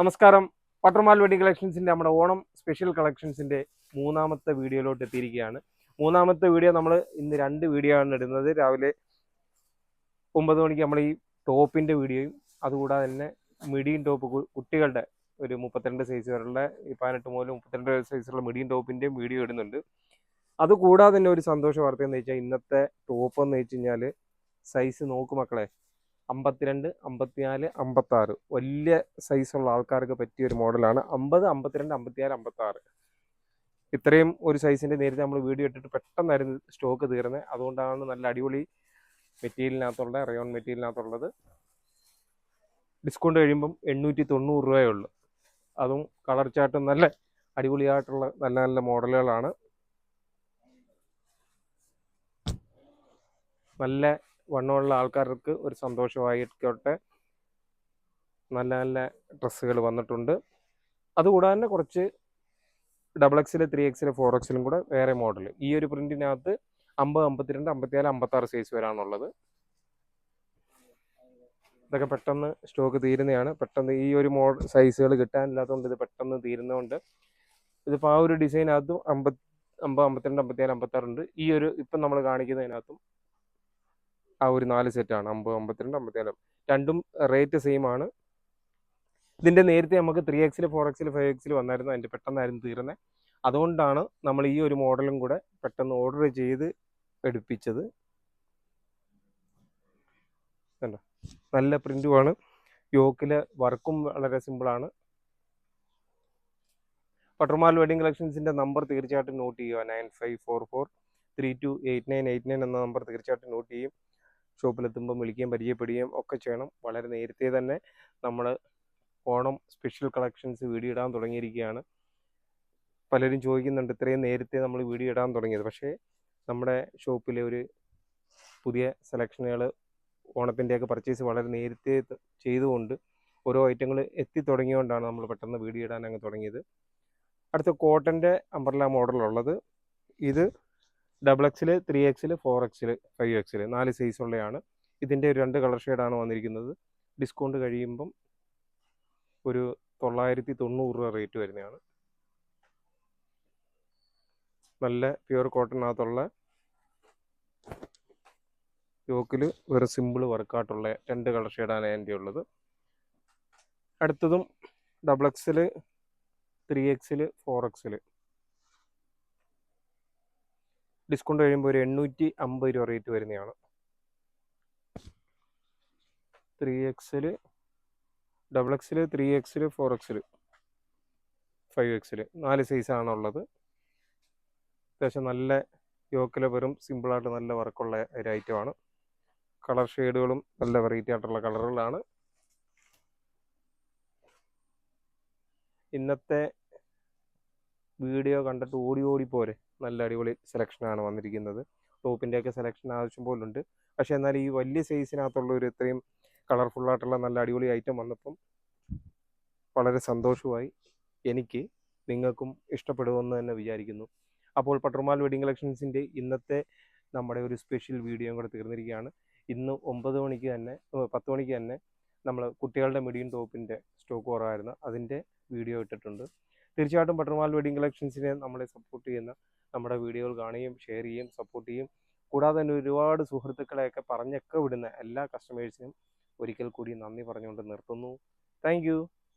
നമസ്കാരം. പട്ടർമാൽ വെഡിങ് കളക്ഷൻസിൻ്റെ നമ്മുടെ ഓണം സ്പെഷ്യൽ കളക്ഷൻസിൻ്റെ മൂന്നാമത്തെ വീഡിയോയിലോട്ട് എത്തിയിരിക്കുകയാണ്. മൂന്നാമത്തെ വീഡിയോ നമ്മൾ ഇന്ന് 2 വീഡിയോ ആണ് ഇടുന്നത്. രാവിലെ 9 മണിക്ക് നമ്മൾ ഈ ടോപ്പിൻ്റെ വീഡിയോയും അതുകൂടാതെ തന്നെ മിഡിയും ടോപ്പ് കുട്ടികളുടെ ഒരു 32 സൈസ് വരെയുള്ള 18 മുതൽ 32 സൈസുള്ള മിഡിയും ടോപ്പിൻ്റെയും വീഡിയോ ഇടുന്നുണ്ട്. അതുകൂടാതെ തന്നെ ഒരു സന്തോഷ വാർത്ത എന്ന് വെച്ചാൽ ഇന്നത്തെ ടോപ്പ് എന്ന് വെച്ച് കഴിഞ്ഞാൽ സൈസ് നോക്കു മക്കളെ, 52, 54, 56 വലിയ സൈസുള്ള ആൾക്കാർക്ക് പറ്റിയ ഒരു മോഡലാണ്. 50, 52, 56, 56 ഇത്രയും ഒരു സൈസിൻ്റെ നേരത്തെ നമ്മൾ വീഡിയോ ഇട്ടിട്ട് പെട്ടെന്നായിരുന്നു സ്റ്റോക്ക് തീർന്നത്. അതുകൊണ്ടാണ് നല്ല അടിപൊളി മെറ്റീരിയലിനകത്തുള്ള റയോൺ മെറ്റീരിയലിനകത്തുള്ളത്. ഡിസ്കൗണ്ട് കഴിയുമ്പം 890 രൂപയേ ഉള്ളൂ. അതും കളർ ചാർട്ടും നല്ല അടിപൊളിയായിട്ടുള്ള നല്ല നല്ല മോഡലുകളാണ്. നല്ല വണ്ണമുള്ള ആൾക്കാർക്ക് ഒരു സന്തോഷമായിക്കോട്ടെ, നല്ല നല്ല ഡ്രസ്സുകൾ വന്നിട്ടുണ്ട്. അതുകൂടാതെ തന്നെ കുറച്ച് XXL, 3XL, 4XL കൂടെ വേറെ മോഡൽ. ഈ ഒരു പ്രിന്റിനകത്ത് 50, 52, 54, 56 സൈസ് വരാനുള്ളത്. ഇതൊക്കെ പെട്ടെന്ന് സ്റ്റോക്ക് തീരുന്നതാണ്. പെട്ടെന്ന് ഈ ഒരു സൈസുകൾ കിട്ടാനില്ലാത്തതുകൊണ്ട് ഇത് പെട്ടെന്ന് തീരുന്നതുകൊണ്ട് ഇതിപ്പോൾ ആ ഒരു ഡിസൈനകത്തും 50, 52, 54, 56 ഉണ്ട്. ഈ ഒരു ഇപ്പം നമ്മൾ കാണിക്കുന്നതിനകത്തും ആ ഒരു 4 സെറ്റാണ്. 50, 52, 54 രണ്ടും റേറ്റ് സെയിം ആണ്. ഇതിൻ്റെ നേരത്തെ നമുക്ക് 3XL, 4XL, 5XL വന്നായിരുന്നു. അതിൻ്റെ പെട്ടെന്നായിരുന്നു തീരുന്നത്. അതുകൊണ്ടാണ് നമ്മൾ ഈ ഒരു മോഡലും കൂടെ പെട്ടെന്ന് ഓർഡർ ചെയ്ത് എടുപ്പിച്ചത്. കണ്ടോ, നല്ല പ്രിൻറ്റുമാണ്. യോക്കിലെ വർക്കും വളരെ സിമ്പിളാണ്. പട്ടർമാൽ വെഡിങ് കളക്ഷൻസിൻ്റെ നമ്പർ തീർച്ചയായിട്ടും നോട്ട് ചെയ്യുക. 9544328989 എന്ന നമ്പർ തീർച്ചയായിട്ടും നോട്ട് ചെയ്യും. ഷോപ്പിലെത്തുമ്പം വിളിക്കുകയും പരിചയപ്പെടുകയും ഒക്കെ ചെയ്യണം. വളരെ നേരത്തെ തന്നെ നമ്മൾ ഓണം സ്പെഷ്യൽ കളക്ഷൻസ് വീഡിയോ ഇടാൻ തുടങ്ങിയിരിക്കുകയാണ്. പലരും ചോദിക്കുന്നുണ്ട് ഇത്രയും നേരത്തെ നമ്മൾ വീഡിയോ ഇടാൻ തുടങ്ങിയത്. പക്ഷേ നമ്മുടെ ഷോപ്പിലെ ഒരു പുതിയ സെലക്ഷനുകൾ ഓണത്തിൻ്റെയൊക്കെ പർച്ചേസ് വളരെ നേരത്തെ ചെയ്തുകൊണ്ട് ഓരോ ഐറ്റങ്ങൾ എത്തി തുടങ്ങിയതുകൊണ്ടാണ് നമ്മൾ പെട്ടെന്ന് വീഡിയോ ഇടാൻ അങ്ങ് തുടങ്ങിയത്. അടുത്ത കോട്ടൻ്റെ അംബ്രല മോഡലുള്ളത്. ഇത് XXL, 3XL, 4XL, 5XL 4 സൈസുള്ളതാണ്. ഇതിൻ്റെ ഒരു 2 കളർ ഷെയ്ഡാണ് വന്നിരിക്കുന്നത്. ഡിസ്കൗണ്ട് കഴിയുമ്പം ഒരു 990 രൂപ റേറ്റ് വരുന്നതാണ്. നല്ല പ്യുവർ കോട്ടണിനകത്തുള്ള യോക്കിൽ ഒരു സിമ്പിൾ വർക്കായിട്ടുള്ള 2 കളർ ഷെയ്ഡാണ് എൻ്റെ ഉള്ളത്. അടുത്തതും XXL, 3XL, 4XL ഡിസ്കൗണ്ട് കഴിയുമ്പോൾ ഒരു 850 രൂപ റേറ്റ് വരുന്നതാണ്. 3XL, XXL, 3XL, 4XL, 5XL 4 സൈസാണുള്ളത്. അത്യാവശ്യം നല്ല യോക്കിലെ വെറും സിമ്പിളായിട്ട് നല്ല വർക്കുള്ള ഒരു ഐറ്റമാണ്. കളർ ഷെയ്ഡുകളും നല്ല വെറൈറ്റി ആയിട്ടുള്ള കളറുകളാണ്. ഇന്നത്തെ വീഡിയോ കണ്ടിട്ട് ഓടി പോരെ, നല്ല അടിപൊളി സെലക്ഷനാണ് വന്നിരിക്കുന്നത്. ടോപ്പിൻ്റെയൊക്കെ സെലക്ഷൻ ആവശ്യം പോലുണ്ട്. പക്ഷേ എന്നാൽ ഈ വലിയ സൈസിനകത്തുള്ള ഒരു ഇത്രയും കളർഫുള്ളായിട്ടുള്ള നല്ല അടിപൊളി ഐറ്റം വന്നപ്പം വളരെ സന്തോഷമായി. എനിക്ക് നിങ്ങൾക്കും ഇഷ്ടപ്പെടുമെന്ന് തന്നെ വിചാരിക്കുന്നു. അപ്പോൾ പട്ടർമാൽ വെഡിങ് കളക്ഷൻസിൻ്റെ ഇന്നത്തെ നമ്മുടെ ഒരു സ്പെഷ്യൽ വീഡിയോയും കൂടെ തീർന്നിരിക്കുകയാണ്. ഇന്ന് 10 മണിക്ക് തന്നെ നമ്മൾ കുട്ടികളുടെ മിഡിയും ടോപ്പിൻ്റെ സ്റ്റോക്ക് കുറവായിരുന്നു. അതിൻ്റെ വീഡിയോ ഇട്ടിട്ടുണ്ട്. തീർച്ചയായിട്ടും പട്ടർമാൽ വെഡിങ് കളക്ഷൻസിനെ നമ്മളെ സപ്പോർട്ട് ചെയ്യുന്ന നമ്മുടെ വീഡിയോകൾ കാണുകയും ഷെയർ ചെയ്യുകയും സപ്പോർട്ട് ചെയ്യും. കൂടാതെ തന്നെ ഒരുപാട് സുഹൃത്തുക്കളെയൊക്കെ പറഞ്ഞൊക്കെ വിടുന്ന എല്ലാ കസ്റ്റമേഴ്സിനും ഒരിക്കൽ കൂടി നന്ദി പറഞ്ഞുകൊണ്ട് നിർത്തുന്നു. Thank you.